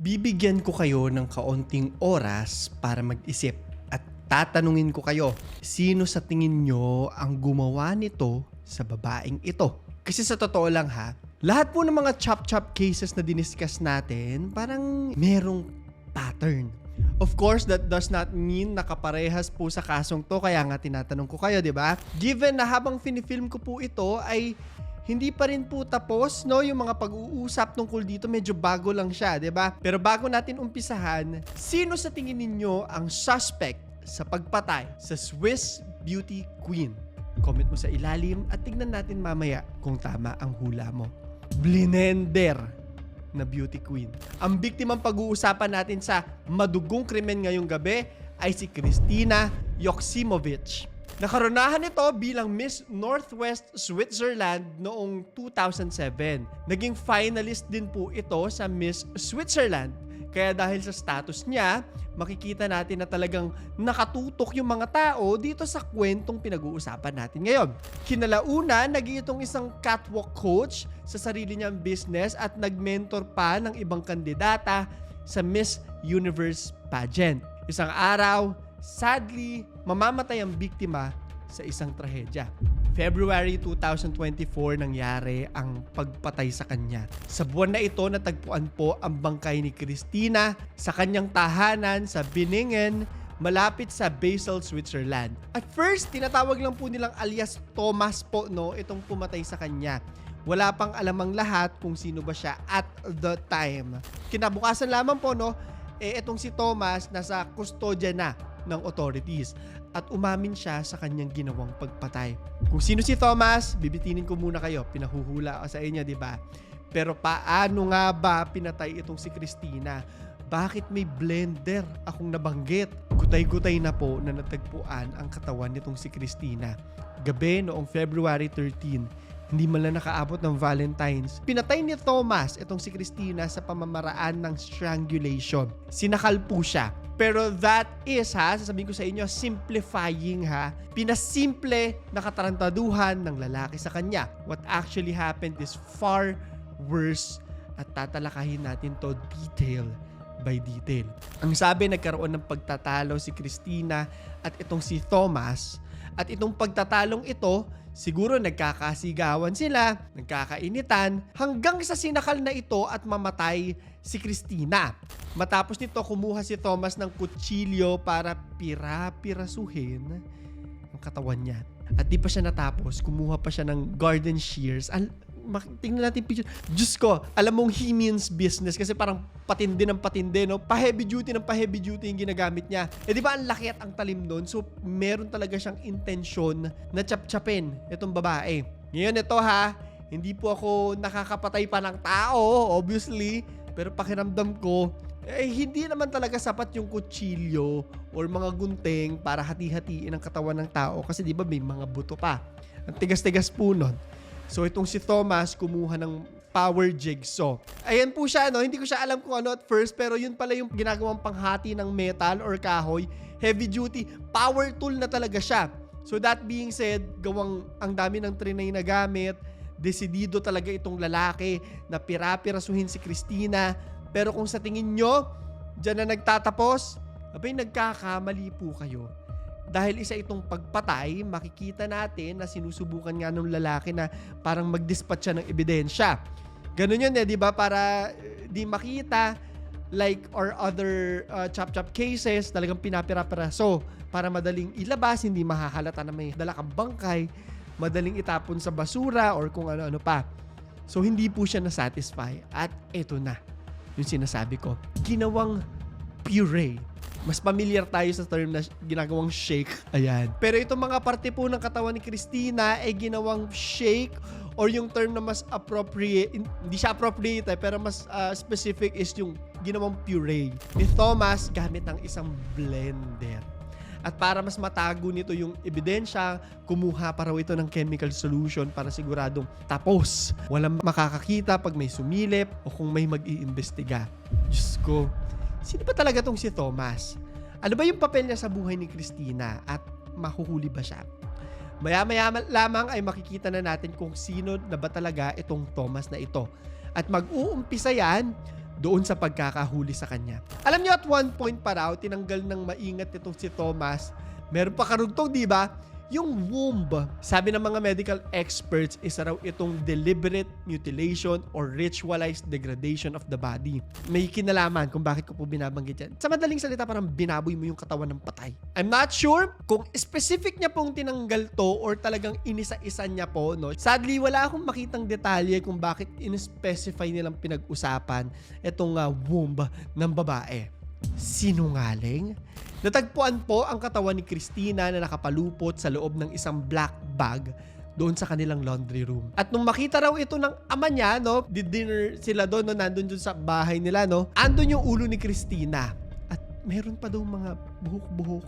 Bibigyan ko kayo ng kaunting oras para mag-isip at tatanungin ko kayo, sino sa tingin nyo ang gumawa nito sa babaeng ito? Kasi sa totoo lang ha, lahat po ng mga chop-chop cases na diniscuss natin, parang merong pattern. Of course, that does not mean nakaparehas po sa kasong to, kaya nga tinatanong ko kayo, di ba? Given na habang finifilm ko po ito ay hindi pa rin po tapos, no? Yung mga pag-uusap tungkol dito, medyo bago lang siya, 'di ba? Pero bago natin umpisahan, sino sa tingin ninyo ang suspect sa pagpatay sa Swiss Beauty Queen? Comment mo sa ilalim at tignan natin mamaya kung tama ang hula mo. Blinender na beauty queen. Ang biktimang pag-uusapan natin sa madugong krimen ngayong gabi ay si Kristina Joksimovic. Nakaronahan ito bilang Miss Northwest Switzerland noong 2007. Naging finalist din po ito sa Miss Switzerland. Kaya dahil sa status niya, makikita natin na talagang nakatutok yung mga tao dito sa kwentong pinag-uusapan natin ngayon. Kinalauna, naging itong isang catwalk coach sa sarili niyang business at nag-mentor pa ng ibang kandidata sa Miss Universe pageant. Isang araw, sadly, mamamatay ang biktima sa isang trahedya. February 2024 nangyari ang pagpatay sa kanya. Sa buwan na ito, natagpuan po ang bangkay ni Kristina sa kanyang tahanan sa Binningen, malapit sa Basel, Switzerland. At first, tinatawag lang po nilang alias Thomas po, no, itong pumatay sa kanya. Wala pang alam ang lahat kung sino ba siya at the time. Kinabukasan lamang po, no, etong si Thomas nasa kustodya na ng authorities at umamin siya sa kanyang ginawang pagpatay. Kung sino si Thomas, bibitinin ko muna kayo. Pinahuhula ko sa inyo, di ba? Pero paano nga ba pinatay itong si Kristina? Bakit may blender akong nabanggit? Gutay-gutay na po na natagpuan ang katawan nitong si Kristina. Gabi noong February 13, hindi man lang nakaabot ng Valentine's. Pinatay ni Thomas itong si Kristina sa pamamaraan ng strangulation. Sinakal po siya. Pero that is, sasabihin ko sa inyo, simplifying pinasimple na katarantaduhan ng lalaki sa kanya. What actually happened is far worse at tatalakayin natin to detail by detail. Ang sabi, nagkaroon ng pagtatalo si Kristina at itong si Thomas. At itong pagtatalong ito, siguro nagkakasigawan sila, nagkakainitan, hanggang sa sinakal na ito at mamatay si Kristina. Matapos nito, kumuha si Thomas ng kutsilyo para pirasuhin ang katawan niya. At di pa siya natapos, kumuha pa siya ng garden shears. Tingnan natin picture. Diyos ko, alam mong he means business kasi parang patindi ng patindi, no? Pa-heavy duty ng pa-heavy duty yung ginagamit niya. Eh di ba ang laki at ang talim nun? So meron talaga siyang intensyon na chap-chapin itong babae. Ngayon ito hindi po ako nakakapatay pa ng tao, obviously. Pero pakiramdam ko, hindi naman talaga sapat yung kutsilyo or mga gunting para hati-hatiin ang katawan ng tao kasi di ba may mga buto pa. Ang tigas-tigas po nun. So itong si Thomas kumuha ng power jigsaw. Ayan po siya, no? Hindi ko siya alam kung ano at first, pero yun pala yung ginagawang panghati ng metal or kahoy. Heavy duty, power tool na talaga siya. So that being said, ang dami ng trinay na gamit. Desidido talaga itong lalaki na pirasuhin si Kristina. Pero kung sa tingin nyo, dyan na nagtatapos, nagkakamali po kayo. Dahil isa itong pagpatay, makikita natin na sinusubukan nga ng lalaki na parang mag-dispatch siya ng ebidensya. Ganun yun di ba? Para di makita like or other chop-chop cases, talagang pinapiraso para madaling ilabas, hindi mahahalata na may dala kang bangkay, madaling itapon sa basura or kung ano-ano pa. So hindi po siya na-satisfy at eto na yung sinasabi ko. Ginawang puree. Mas familiar tayo sa term na ginagawang shake. Ayan. Pero itong mga parte po ng katawan ni Kristina ay ginawang shake or yung term na mas appropriate, hindi siya appropriate pero mas specific is yung ginawang puree. Ni Thomas gamit ng isang blender. At para mas matago nito yung ebidensya, kumuha pa raw ito ng chemical solution para siguradong tapos. Walang makakakita pag may sumilip o kung may mag-iimbestiga. Diyos ko, sino ba talaga tong si Thomas? Ano ba yung papel niya sa buhay ni Kristina at mahuhuli ba siya? Maya-maya lamang ay makikita na natin kung sino na ba talaga itong Thomas na ito. At mag-uumpisa yan doon sa pagkakahuli sa kanya. Alam niyo, at one point pa raw, tinanggal ng maingat itong si Thomas. Meron pa karugtong, di ba? Yung womb, sabi ng mga medical experts, isa raw itong deliberate mutilation or ritualized degradation of the body. May kinalaman kung bakit ko po binabanggit yan. Sa madaling salita, parang binaboy mo yung katawan ng patay. I'm not sure kung specific niya pong tinanggal to or talagang inisa-isa niya po, no? Sadly, wala akong makitang detalye kung bakit in-specify nilang pinag-usapan itong womb ng babae. Sinungaling? Natagpuan po ang katawan ni Christina na nakapalupot sa loob ng isang black bag doon sa kanilang laundry room. At nung makita raw ito ng ama niya, no, dinner sila doon, no, nandun dun sa bahay nila, no, andun yung ulo ni Christina. At meron pa daw mga buhok-buhok.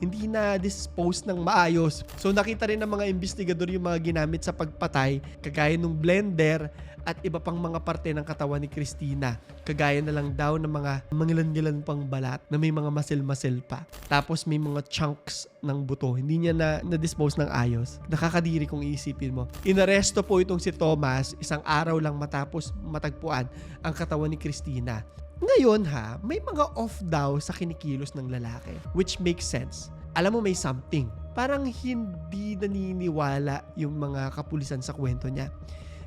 Hindi na dispose ng maayos. So nakita rin ng mga investigador yung mga ginamit sa pagpatay, kagaya ng blender at iba pang mga parte ng katawan ni Christina. Kagaya na lang daw ng mga mangilan-gilan pang balat na may mga masil-masil pa. Tapos may mga chunks ng buto. Hindi niya na-dispose ng ayos. Nakakadiri kung iisipin mo. Inaresto po itong si Thomas isang araw lang matapos matagpuan ang katawan ni Christina. Ngayon may mga off daw sa kinikilos ng lalaki, which makes sense. Alam mo, may something. Parang hindi naniniwala yung mga kapulisan sa kwento niya.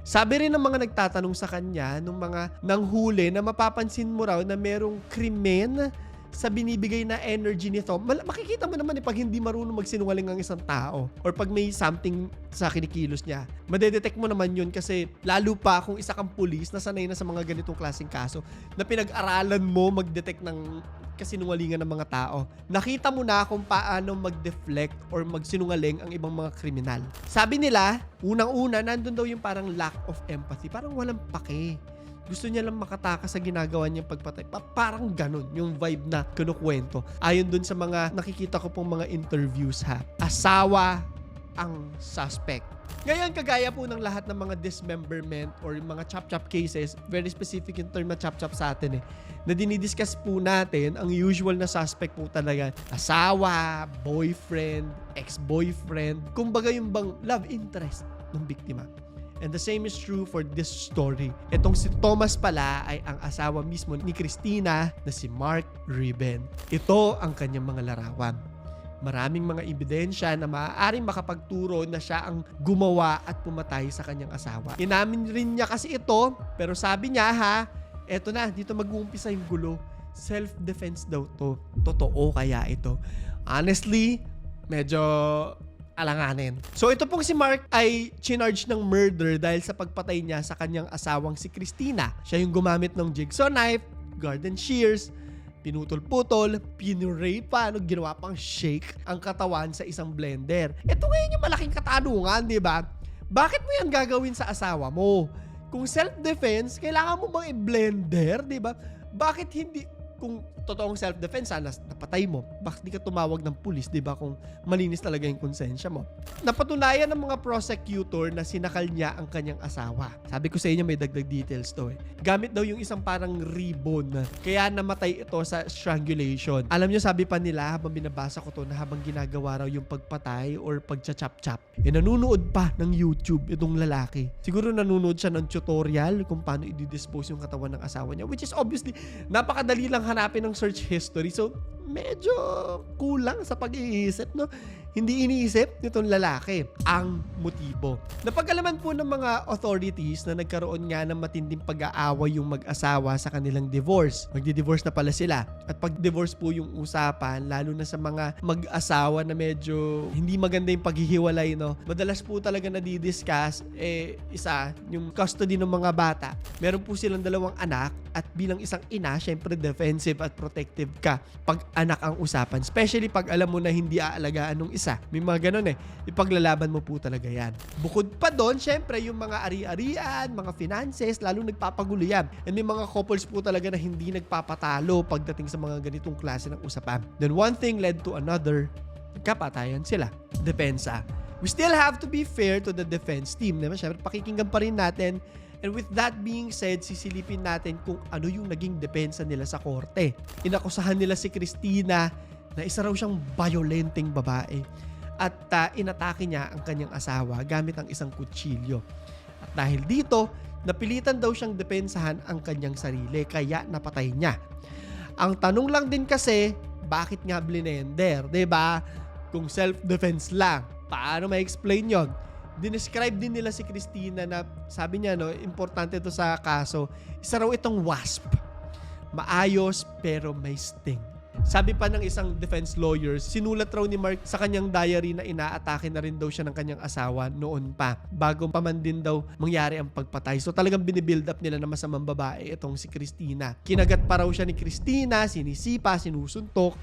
Sabi rin ng mga nagtatanong sa kanya, nung mga nanghuli, na mapapansin mo raw na merong krimen sa binibigay na energy nito. Makikita mo naman pag hindi marunong magsinungaling ang isang tao or pag may something sa kinikilos niya. Madedetect mo naman yun kasi lalo pa kung isa kang pulis na sanay na sa mga ganitong klaseng kaso na pinag-aralan mo mag-detect ng kasinungalingan ng mga tao. Nakita mo na kung paano mag-deflect or magsinungaling ang ibang mga kriminal. Sabi nila, unang-una, nandun daw yung parang lack of empathy. Parang walang pake. Gusto niya lang makatakas sa ginagawa niyang pagpatay. Parang ganun yung vibe na kinukwento. Ayon dun sa mga nakikita ko pong mga interviews asawa ang suspect. Ngayon, kagaya po ng lahat ng mga dismemberment or mga chop-chop cases, very specific yung term na chop-chop sa atin na dinidiscuss po natin, ang usual na suspect po talaga, asawa, boyfriend, ex-boyfriend, kumbaga yung bang love interest ng biktima. And the same is true for this story. Itong si Thomas pala ay ang asawa mismo ni Christina na si Mark Ribben. Ito ang kanyang mga larawan. Maraming mga ebidensya na maaaring makapagturo na siya ang gumawa at pumatay sa kanyang asawa. Inamin rin niya kasi ito, pero sabi niya eto na, dito mag-uumpisa yung gulo. Self-defense daw to. Totoo kaya ito? Honestly, medyo alanganin. So ito pong si Mark ay chinarge ng murder dahil sa pagpatay niya sa kanyang asawang si Christina. Siya yung gumamit ng jigsaw knife, garden shears, pinutol-putol, pinuray pa, ginawa pang shake ang katawan sa isang blender. Ito ngayon yung malaking katanungan, di ba? Bakit mo yan gagawin sa asawa mo? Kung self-defense, kailangan mo bang i-blender, di ba? Bakit hindi, kung totoong self-defense, sana napatay mo, bakit di ka tumawag ng pulis, di ba? Kung malinis talaga yung konsensya mo. Napatunayan ng mga prosecutor na sinakal niya ang kanyang asawa. Sabi ko sa inyo, may dagdag details to Gamit daw yung isang parang ribbon, kaya namatay ito sa strangulation. Alam nyo, sabi pa nila, habang binabasa ko to, na habang ginagawa raw yung pagpatay or pagcha-chop-chop, nanunood pa ng YouTube itong lalaki. Siguro nanunood siya ng tutorial kung paano i-dispose yung katawan ng asawa niya, which is obviously, napakadali lang hanapin ng search history. So, medyo kulang sa pag-iisip, no? Hindi iniisip nitong lalaki ang motibo. Napag-alaman po ng mga authorities na nagkaroon nga ng matinding pag-aaway yung mag-asawa sa kanilang divorce. Magdi-divorce na pala sila. At pag-divorce po yung usapan, lalo na sa mga mag-asawa na medyo hindi maganda yung paghihiwalay, no? Madalas po talaga nadidiscuss, isa, yung custody ng mga bata. Meron po silang dalawang anak at bilang isang ina, syempre defensive at protective ka pag anak ang usapan. Especially pag alam mo na hindi aalagaan ng isa. May mga ganun ipaglalaban mo po talaga yan. Bukod pa doon, syempre yung mga ari-arian, mga finances, lalo nagpapagulo yan. And may mga couples po talaga na hindi nagpapatalo pagdating sa mga ganitong klase ng usapan. Then one thing led to another, nagkapatayan sila. Depensa. We still have to be fair to the defense team. Diba? Syempre, pakikinggan pa rin natin. And with that being said, sisilipin natin kung ano yung naging depensa nila sa korte. Inakusahan nila si Christina na isa raw siyang violenteng babae at inatake niya ang kanyang asawa gamit ang isang kutsilyo. At dahil dito, napilitan daw siyang depensahan ang kanyang sarili kaya napatay niya. Ang tanong lang din kasi, bakit nga blinender? 'Di ba? Kung self-defense lang, paano ma-explain yon? Dinescribe din nila si Christina na sabi niya, no, importante to sa kaso, isa raw itong wasp. Maayos pero may sting. Sabi pa ng isang defense lawyer, sinulat raw ni Mark sa kanyang diary na inaatake na rin daw siya ng kanyang asawa noon pa, bago pa man din daw mangyari ang pagpatay. So talagang binibuild up nila na masamang babae itong si Christina. Kinagat pa raw siya ni Christina, sinisipa, sinusuntok,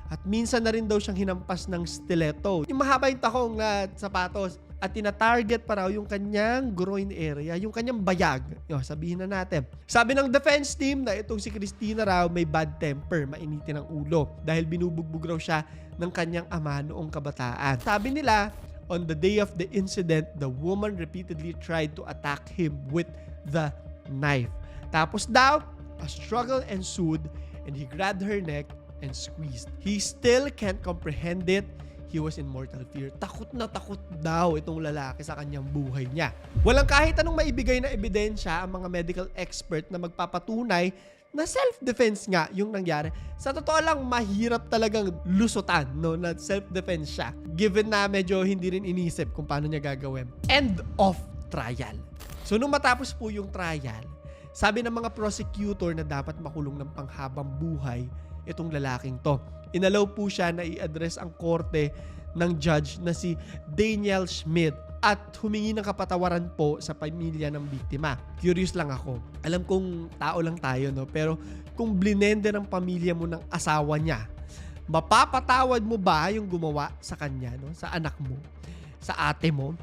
at minsan na rin daw siyang hinampas ng stiletto. Yung mahaba yung takong na sapatos. At tina-target pa raw yung kanyang groin area, yung kanyang bayag. Sabihin na natin. Sabi ng defense team na itong si Christina raw may bad temper, mainitin ang ulo dahil binubugbog raw siya ng kanyang ama noong kabataan. Sabi nila, on the day of the incident, the woman repeatedly tried to attack him with the knife. Tapos daw, a struggle ensued and he grabbed her neck and squeezed. He still can't comprehend it. He was in mortal fear. Takot na takot daw itong lalaki sa kanyang buhay niya. Walang kahit anong maibigay na ebidensya ang mga medical expert na magpapatunay na self-defense nga yung nangyari. Sa totoo lang, mahirap talagang lusutan, no, na self-defense siya. Given na medyo hindi rin inisip kung paano niya gagawin. End of trial. So nung matapos po yung trial, sabi ng mga prosecutor na dapat makulong ng panghabang buhay itong lalaking to. Inalaw po siya na i-address ang korte ng judge na si Daniel Schmidt at humingi ng kapatawaran po sa pamilya ng biktima. Curious lang ako. Alam kong tao lang tayo, no? Pero kung blinender ang pamilya mo ng asawa niya, mapapatawad mo ba yung gumawa sa kanya, no? Sa anak mo, sa ate mo?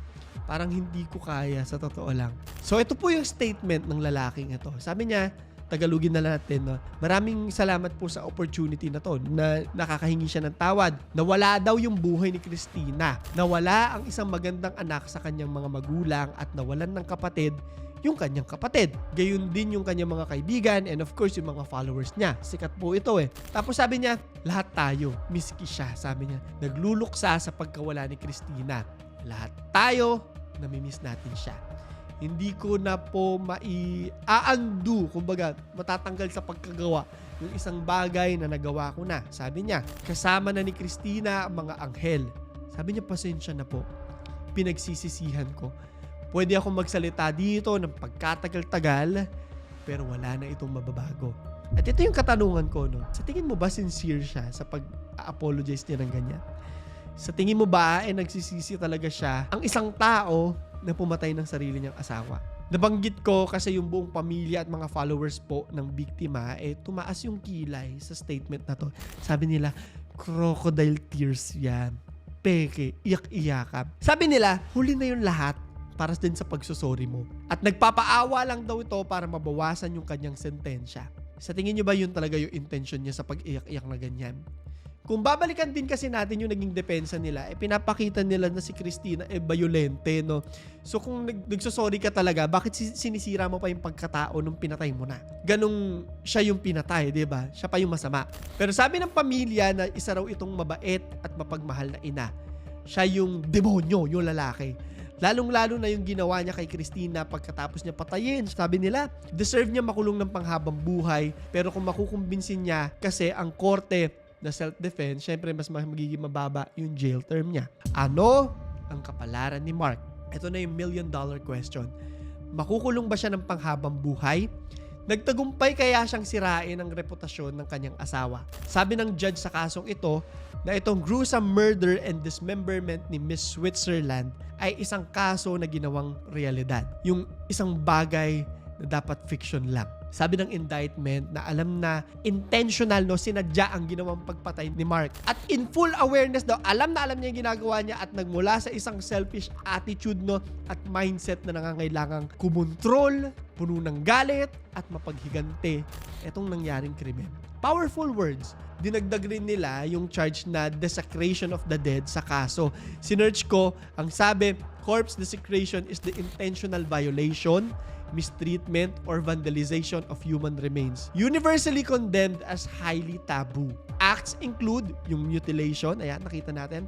Parang hindi ko kaya, sa totoo lang. So ito po yung statement ng lalaking ito. Sabi niya, Tagalogin na natin, no? Maraming salamat po sa opportunity na to na nakakahingi siya ng tawad. Nawala daw yung buhay ni Christina. Nawala ang isang magandang anak sa kanyang mga magulang at nawalan ng kapatid yung kanyang kapatid. Gayun din yung kanyang mga kaibigan and of course yung mga followers niya. Sikat po ito eh. Tapos sabi niya, lahat tayo, miski siya, sabi niya, nagluluksa sa pagkawala ni Christina. Lahat tayo, namimiss natin siya. Hindi ko na po mai-undo, kumbaga matatanggal sa pagkagawa yung isang bagay na nagawa ko na. Sabi niya, kasama na ni Christina ang mga anghel. Sabi niya, pasensya na po. Pinagsisisihan ko. Pwede akong magsalita dito ng pagkatagal-tagal, pero wala na itong mababago. At ito yung katanungan ko, no? Sa tingin mo ba sincere siya sa pag-apologize niya ng ganyan? Sa tingin mo ba nagsisisi talaga siya ang isang tao na pumatay ng sarili niyang asawa? Nabanggit ko kasi yung buong pamilya at mga followers po ng biktima tumaas yung kilay sa statement na to. Sabi nila, crocodile tears yan. Peke, iyak-iyakan. Sabi nila, huli na yung lahat para din sa pagsusori mo. At nagpapaawa lang daw ito para mabawasan yung kanyang sentensya. Sa tingin niyo ba yun talaga yung intention niya sa pag-iyak-iyak na ganyan? Kung babalikan din kasi natin yung naging depensa nila, pinapakita nila na si Christina violente, no? So kung nagsosorry ka talaga, bakit sinisira mo pa yung pagkatao nung pinatay mo na? Ganong siya yung pinatay, di ba? Siya pa yung masama. Pero sabi ng pamilya na isa raw itong mabait at mapagmahal na ina. Siya yung demonyo, yung lalaki. Lalong-lalo na yung ginawa niya kay Christina pagkatapos niya patayin. Sabi nila, deserve niya makulong ng panghabang buhay, pero kung makukumbinsin niya kasi ang korte na self-defense, syempre mas magiging mababa yung jail term niya. Ano ang kapalaran ni Mark? Ito na yung $1 million question. Makukulong ba siya ng panghabang buhay? Nagtagumpay kaya siyang sirain ang reputasyon ng kanyang asawa? Sabi ng judge sa kasong ito na itong gruesome murder and dismemberment ni Miss Switzerland ay isang kaso na ginawang realidad. Yung isang bagay na dapat fiction lang. Sabi ng indictment na alam na intentional, no, sinadya ang ginawang pagpatay ni Mark. At in full awareness daw, alam na alam niya yung ginagawa niya at nagmula sa isang selfish attitude, no, at mindset na nangangailangang kumontrol, puno ng galit at mapaghigante itong nangyaring krimen. Powerful words. Dinagdag rin nila yung charge na desecration of the dead sa kaso. Sinearch ko, ang sabi, corpse desecration is the intentional violation, mistreatment, or vandalization of human remains. Universally condemned as highly taboo. Acts include yung mutilation, ayan, nakita natin,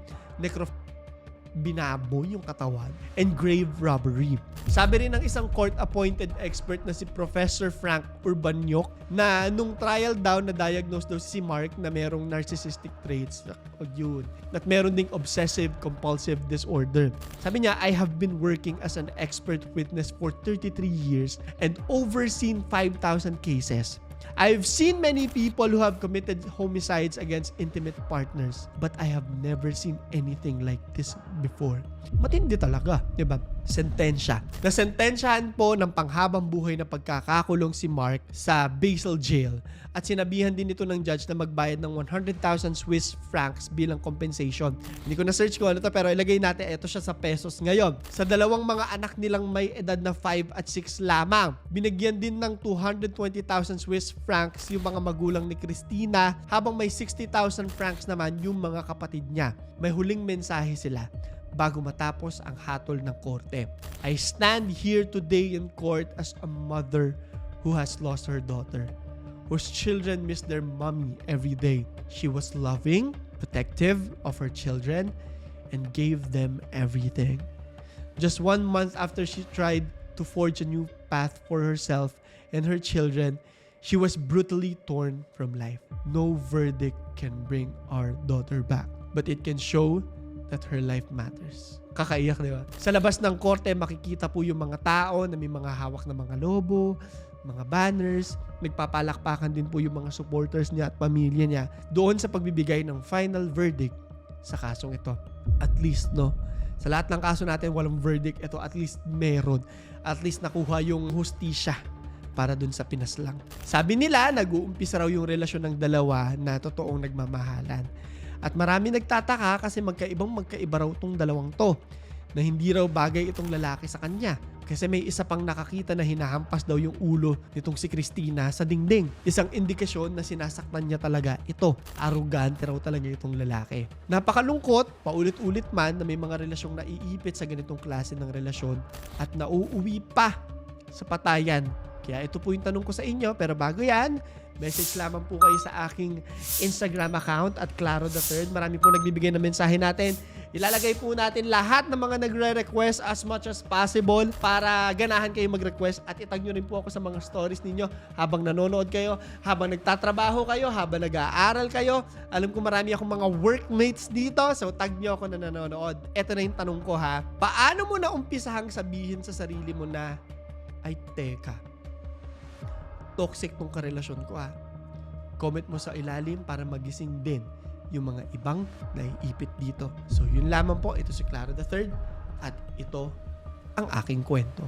binaboy yung katawan, and grave robbery. Sabi rin ng isang court-appointed expert na si Professor Frank Urbaniok na nung trial daw na-diagnose daw si Mark na merong narcissistic traits at meron ding obsessive-compulsive disorder. Sabi niya, I have been working as an expert witness for 33 years and overseen 5,000 cases. I've seen many people who have committed homicides against intimate partners, but I have never seen anything like this before. Matindi talaga, diba? Sentensya. Nasentensyahan po ng panghabang buhay na pagkakakulong si Mark sa Basel Jail at sinabihan din ito ng judge na magbayad ng 100,000 Swiss francs bilang compensation. Hindi ko na-search ko ano to pero ilagay natin ito siya sa pesos ngayon. Sa dalawang mga anak nilang may edad na 5 at 6 lamang. Binigyan din ng 220,000 Swiss francs yung mga magulang ni Christina habang may 60,000 francs naman yung mga kapatid niya. May huling mensahe sila bago matapos ang hatol ng korte. I stand here today in court as a mother who has lost her daughter, whose children miss their mommy every day. She was loving, protective of her children, and gave them everything. Just 1 month after she tried to forge a new path for herself and her children, she was brutally torn from life. No verdict can bring our daughter back, but it can show that her life matters. Kakaiyak, di ba? Sa labas ng korte, makikita po yung mga tao na may mga hawak na mga lobo, mga banners, nagpapalakpakan din po yung mga supporters niya at pamilya niya doon sa pagbibigay ng final verdict sa kasong ito. At least, no, sa lahat ng kaso natin, walang verdict. Ito, at least meron. At least nakuha yung hustisya para dun sa pinaslang. Sabi nila, nag-uumpisa raw yung relasyon ng dalawa na totoong nagmamahalan. At marami nagtataka kasi magkaiba raw tong dalawang to na hindi raw bagay itong lalaki sa kanya. Kasi may isa pang nakakita na hinahampas daw yung ulo nitong si Christina sa dingding. Isang indikasyon na sinasaktan niya talaga ito. Arrogante raw talaga itong lalaki. Napakalungkot, paulit-ulit man na may mga relasyong naiipit sa ganitong klase ng relasyon at nauuwi pa sa patayan. Kaya ito po yung tanong ko sa inyo. Pero bago yan, message lamang po kayo sa aking Instagram account at Claro the Third. Marami po nagbibigay ng mensahe natin. Ilalagay po natin lahat ng mga nagre-request as much as possible para ganahan kayo mag-request at itag nyo rin po ako sa mga stories ninyo habang nanonood kayo, habang nagtatrabaho kayo, habang nag-aaral kayo. Alam ko marami akong mga workmates dito, so tag nyo ako na nanonood. Ito na yung tanong ko ha. Paano mo na umpisahang sabihin sa sarili mo na, ay teka, toxic tong karelasyon ko ah. Comment mo sa ilalim para magising din yung mga ibang naiipit dito. So yun lamang po, ito si Claro the Third at ito ang aking kwento.